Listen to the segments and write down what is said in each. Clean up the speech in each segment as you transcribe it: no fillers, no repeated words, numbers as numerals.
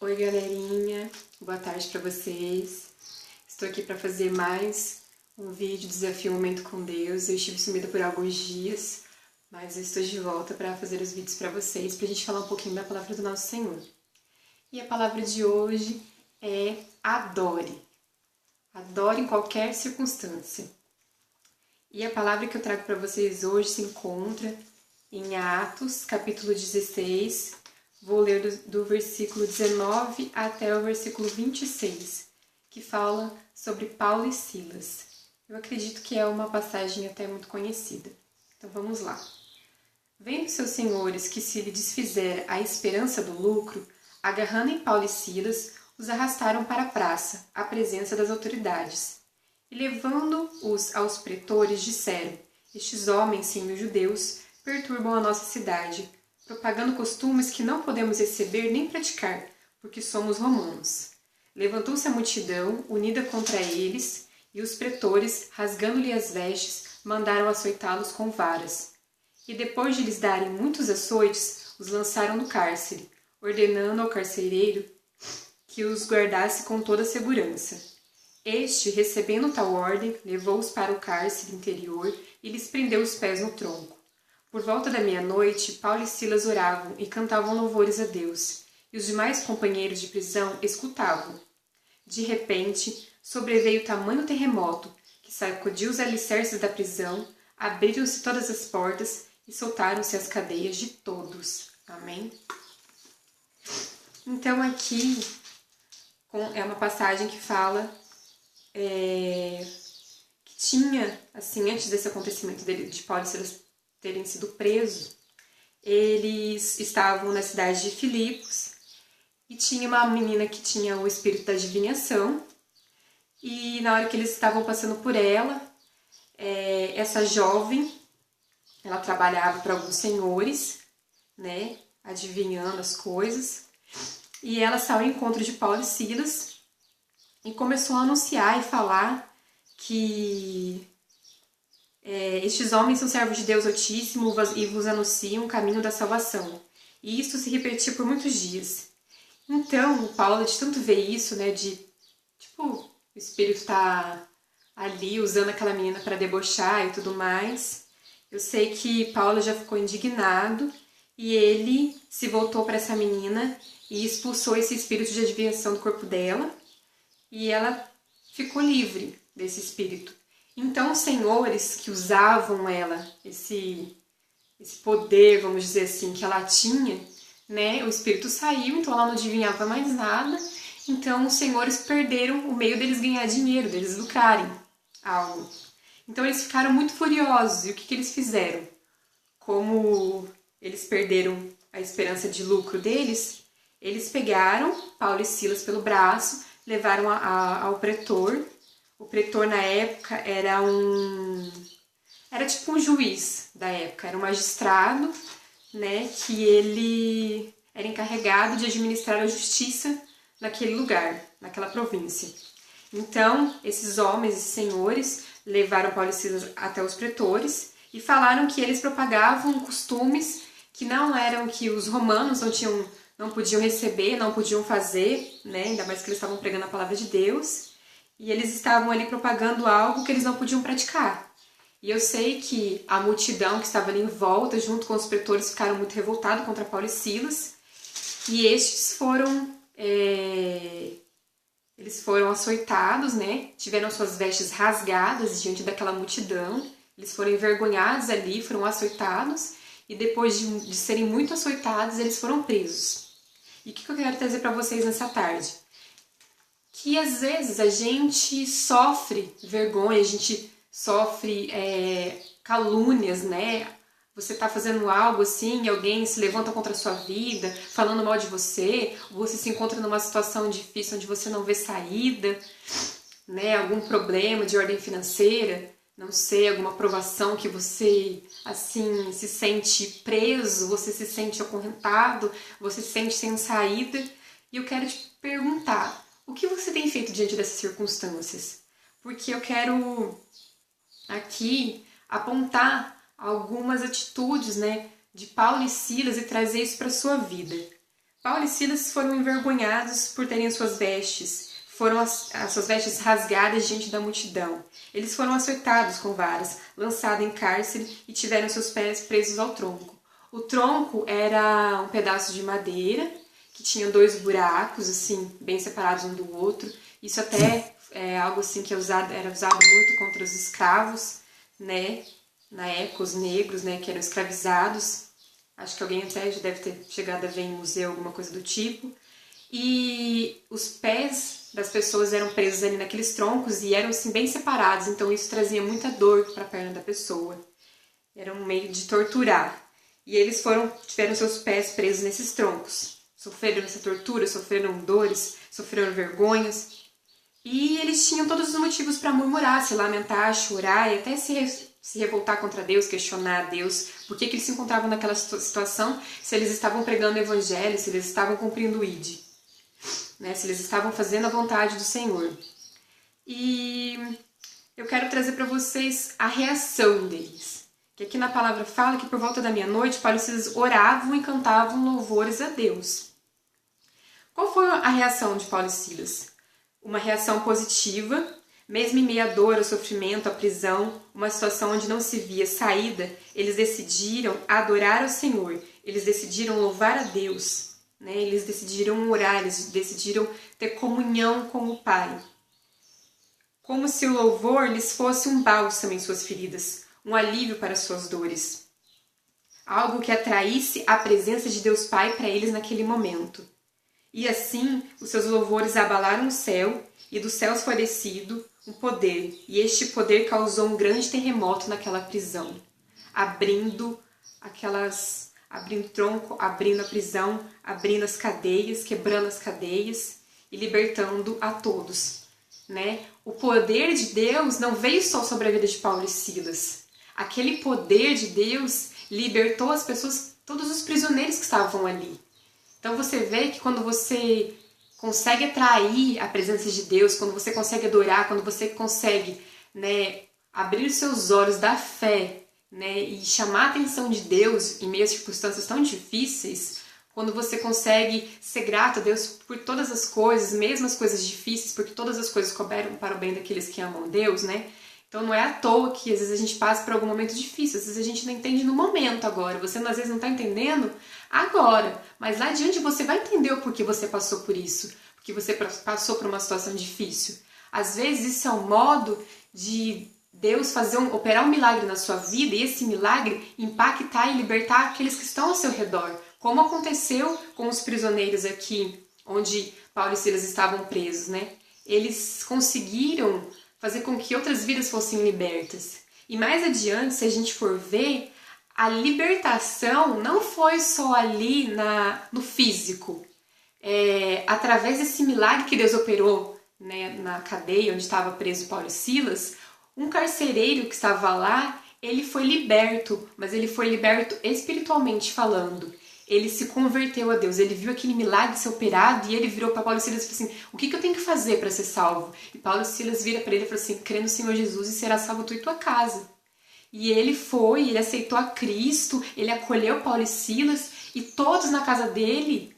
Oi, galerinha, boa tarde para vocês. Estou aqui para fazer mais um vídeo Desafio Momento com Deus. Eu estive sumida por alguns dias, mas eu estou de volta para fazer os vídeos para vocês, para a gente falar um pouquinho da palavra do nosso Senhor. E a palavra de hoje é adore. Adore em qualquer circunstância. E a palavra que eu trago para vocês hoje se encontra em Atos, capítulo 16, vou ler do versículo 19 até o versículo 26, que fala sobre Paulo e Silas. Eu acredito que é uma passagem até muito conhecida. Então vamos lá. Vendo seus senhores que se lhe desfizer a esperança do lucro, agarrando em Paulo e Silas, os arrastaram para a praça, à presença das autoridades. E levando-os aos pretores, disseram: estes homens, sendo judeus, perturbam a nossa cidade, propagando costumes que não podemos receber nem praticar, porque somos romanos. Levantou-se a multidão, unida contra eles, e os pretores, rasgando-lhe as vestes, mandaram açoitá-los com varas. E depois de lhes darem muitos açoites, os lançaram no cárcere, ordenando ao carcereiro que os guardasse com toda a segurança. Este, recebendo tal ordem, levou-os para o cárcere interior e lhes prendeu os pés no tronco. Por volta da meia-noite, Paulo e Silas oravam e cantavam louvores a Deus, e os demais companheiros de prisão escutavam. De repente, sobreveio tamanho terremoto, que sacudiu os alicerces da prisão, abriram-se todas as portas e soltaram-se as cadeias de todos. Amém? Então aqui é uma passagem que fala que tinha, assim, antes desse acontecimento de Paulo e Silas terem sido presos, eles estavam na cidade de Filipos e tinha uma menina que tinha o espírito da adivinhação, e na hora que eles estavam passando por ela, essa jovem, ela trabalhava para alguns senhores, né, adivinhando as coisas, e ela saiu ao encontro de Paulo e Silas e começou a anunciar e falar que estes homens são servos de Deus Altíssimo e vos anunciam o caminho da salvação. E isso se repetia por muitos dias. Então, Paulo, de tanto ver isso, né, o Espírito tá ali usando aquela menina para debochar e tudo mais, eu sei que Paulo já ficou indignado e ele se voltou para essa menina e expulsou esse espírito de adivinhação do corpo dela, e ela ficou livre desse espírito. Então, os senhores que usavam ela, esse poder, vamos dizer assim, que ela tinha, né, o espírito saiu, então ela não adivinhava mais nada, então os senhores perderam o meio deles ganhar dinheiro, deles lucrarem algo. Então eles ficaram muito furiosos, e o que eles fizeram? Como eles perderam a esperança de lucro deles, eles pegaram Paulo e Silas pelo braço, levaram ao pretor. O pretor na época era tipo um juiz da época, era um magistrado, né, que ele era encarregado de administrar a justiça naquele lugar, naquela província. Então, esses homens e senhores levaram Paulo e Silas até os pretores e falaram que eles propagavam costumes que não eram, que os romanos não podiam receber, não podiam fazer, né, ainda mais que eles estavam pregando a palavra de Deus. E eles estavam ali propagando algo que eles não podiam praticar. E eu sei que a multidão que estava ali em volta, junto com os pretores, ficaram muito revoltados contra Paulo e Silas. E estes eles foram açoitados, né? Tiveram suas vestes rasgadas diante daquela multidão. Eles foram envergonhados ali, foram açoitados. E depois de serem muito açoitados, eles foram presos. E o que eu quero trazer para vocês nessa tarde? Que às vezes a gente sofre vergonha, a gente sofre calúnias, né? Você tá fazendo algo assim e alguém se levanta contra a sua vida, falando mal de você, ou você se encontra numa situação difícil onde você não vê saída, né? Algum problema de ordem financeira, não sei, alguma provação que você, assim, se sente preso, você se sente acorrentado, você se sente sem saída. E eu quero te perguntar, o que você tem feito diante dessas circunstâncias? Porque eu quero aqui apontar algumas atitudes, né, de Paulo e Silas e trazer isso para a sua vida. Paulo e Silas foram envergonhados por terem as suas vestes, foram as suas vestes rasgadas diante da multidão. Eles foram açoitados com varas, lançados em cárcere e tiveram seus pés presos ao tronco. O tronco era um pedaço de madeira que tinha 2 buracos, assim, bem separados um do outro. Isso até é algo assim que era usado muito contra os escravos, né? Na época, os negros, né, que eram escravizados. Acho que alguém até já deve ter chegado a ver em museu, alguma coisa do tipo. E os pés das pessoas eram presos ali naqueles troncos e eram assim bem separados, então isso trazia muita dor para a perna da pessoa. Era um meio de torturar. E eles tiveram seus pés presos nesses troncos. Sofreram essa tortura, sofreram dores, sofreram vergonhas. E eles tinham todos os motivos para murmurar, se lamentar, chorar e até se revoltar contra Deus, questionar a Deus, por que eles se encontravam naquela situação, se eles estavam pregando o evangelho, se eles estavam cumprindo o ID, né? Se eles estavam fazendo a vontade do Senhor. E eu quero trazer para vocês a reação deles. Que aqui na palavra fala que por volta da meia-noite, Paulo e Silas oravam e cantavam louvores a Deus. Qual foi a reação de Paulo e Silas? Uma reação positiva, mesmo em meio à dor, ao sofrimento, à prisão, uma situação onde não se via saída, eles decidiram adorar ao Senhor, eles decidiram louvar a Deus, né? Eles decidiram orar, eles decidiram ter comunhão com o Pai. Como se o louvor lhes fosse um bálsamo em suas feridas, um alívio para suas dores. Algo que atraísse a presença de Deus Pai para eles naquele momento. E assim, os seus louvores abalaram o céu, e dos céus foi descido um poder, e este poder causou um grande terremoto naquela prisão, abrindo o tronco, abrindo a prisão, abrindo as cadeias, quebrando as cadeias e libertando a todos, né? O poder de Deus não veio só sobre a vida de Paulo e Silas. Aquele poder de Deus libertou as pessoas, todos os prisioneiros que estavam ali. Então você vê que quando você consegue atrair a presença de Deus, quando você consegue adorar, quando você consegue, né, abrir os seus olhos da fé, né, e chamar a atenção de Deus em meio a circunstâncias tão difíceis, quando você consegue ser grato a Deus por todas as coisas, mesmo as coisas difíceis, porque todas as coisas cooperam para o bem daqueles que amam Deus, né? Então não é à toa que às vezes a gente passa por algum momento difícil, às vezes a gente não entende no momento agora, você às vezes não está entendendo agora, mas lá adiante você vai entender o porquê você passou por isso, porque você passou por uma situação difícil. Às vezes isso é um modo de Deus operar um milagre na sua vida e esse milagre impactar e libertar aqueles que estão ao seu redor, como aconteceu com os prisioneiros aqui, onde Paulo e Silas estavam presos, né? Eles conseguiram fazer com que outras vidas fossem libertas. E mais adiante, se a gente for ver, a libertação não foi só ali no físico. Através desse milagre que Deus operou, né, na cadeia onde estava preso Paulo e Silas, um carcereiro que estava lá, ele foi liberto, mas ele foi liberto espiritualmente falando. Ele se converteu a Deus, ele viu aquele milagre ser operado e ele virou para Paulo e Silas e falou assim, o que eu tenho que fazer para ser salvo? E Paulo e Silas vira para ele e falou assim, crê no Senhor Jesus e será salvo tu e tua casa. E ele aceitou a Cristo, ele acolheu Paulo e Silas e todos na casa dele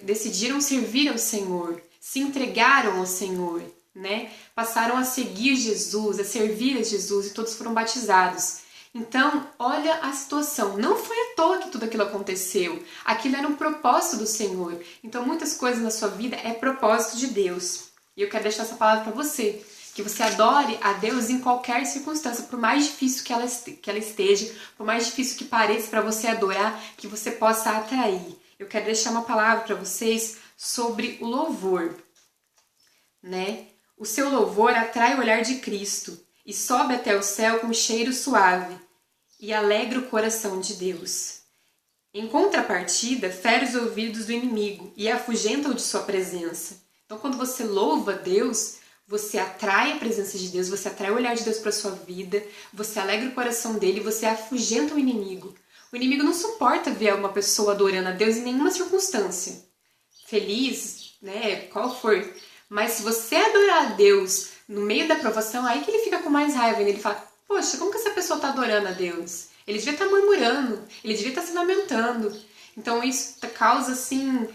decidiram servir ao Senhor, se entregaram ao Senhor, né? Passaram a seguir Jesus, a servir a Jesus e todos foram batizados. Então, olha a situação. Não foi à toa que tudo aquilo aconteceu. Aquilo era um propósito do Senhor. Então, muitas coisas na sua vida é propósito de Deus. E eu quero deixar essa palavra para você. Que você adore a Deus em qualquer circunstância, por mais difícil que ela esteja, por mais difícil que pareça para você adorar, que você possa atrair. Eu quero deixar uma palavra para vocês sobre o louvor, né? O seu louvor atrai o olhar de Cristo e sobe até o céu com um cheiro suave e alegra o coração de Deus. Em contrapartida, fere os ouvidos do inimigo e afugenta-o de sua presença. Então, quando você louva Deus, você atrai a presença de Deus, você atrai o olhar de Deus para a sua vida, você alegra o coração dele, você afugenta o inimigo. O inimigo não suporta ver uma pessoa adorando a Deus em nenhuma circunstância. Feliz, né? Qual for. Mas se você adorar a Deus no meio da provação, aí que ele fica com mais raiva. Ele fala, poxa, como que essa pessoa está adorando a Deus? Ele devia estar murmurando, ele devia estar se lamentando. Então isso causa, assim,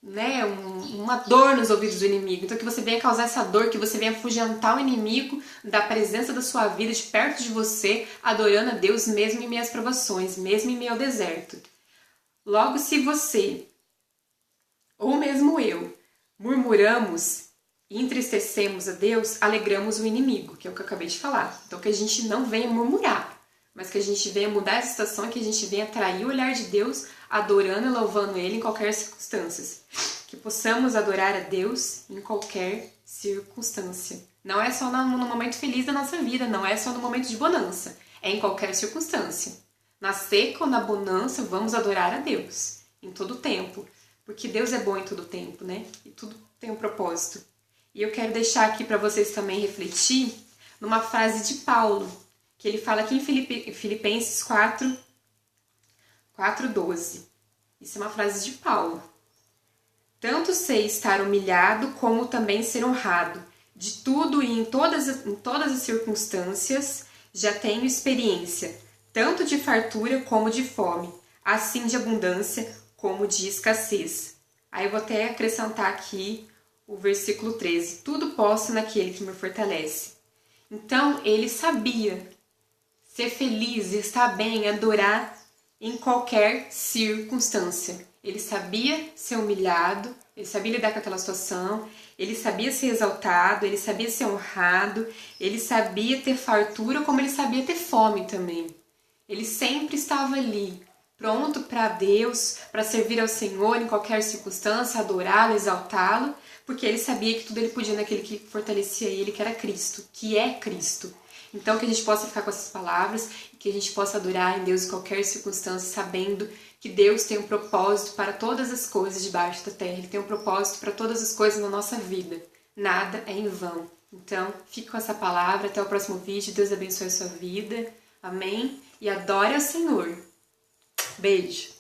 né, uma dor nos ouvidos do inimigo. Então que você venha causar essa dor, que você venha afugentar o inimigo da presença da sua vida, de perto de você, adorando a Deus mesmo em meio às provações, mesmo em meio ao deserto. Logo, se você, ou mesmo eu, murmuramos e entristecemos a Deus, alegramos o inimigo, que é o que eu acabei de falar. Então que a gente não venha murmurar, mas que a gente venha mudar a situação, que a gente venha atrair o olhar de Deus, adorando e louvando Ele em qualquer circunstância. Que possamos adorar a Deus em qualquer circunstância. Não é só no momento feliz da nossa vida, não é só no momento de bonança, é em qualquer circunstância. Na seca ou na bonança, vamos adorar a Deus em todo o tempo, porque Deus é bom em todo o tempo, né? E tudo tem um propósito. E eu quero deixar aqui para vocês também refletir numa frase de Paulo, que ele fala aqui em Filipenses 4:12. Isso é uma frase de Paulo. Tanto sei estar humilhado, como também ser honrado. De tudo e em todas as circunstâncias já tenho experiência, tanto de fartura como de fome, assim de abundância como de escassez. Aí eu vou até acrescentar aqui o versículo 13. Tudo posso naquele que me fortalece. Então ele sabia ser feliz, estar bem, adorar em qualquer circunstância. Ele sabia ser humilhado, ele sabia lidar com aquela situação, ele sabia ser exaltado, ele sabia ser honrado, ele sabia ter fartura, como ele sabia ter fome também. Ele sempre estava ali, pronto para Deus, para servir ao Senhor em qualquer circunstância, adorá-lo, exaltá-lo, porque ele sabia que tudo ele podia naquele que fortalecia ele, que era Cristo, que é Cristo. Então que a gente possa ficar com essas palavras e que a gente possa adorar em Deus em qualquer circunstância, sabendo que Deus tem um propósito para todas as coisas debaixo da terra. Ele tem um propósito para todas as coisas na nossa vida. Nada é em vão. Então, fique com essa palavra. Até o próximo vídeo. Deus abençoe a sua vida. Amém? E adore ao Senhor. Beijo.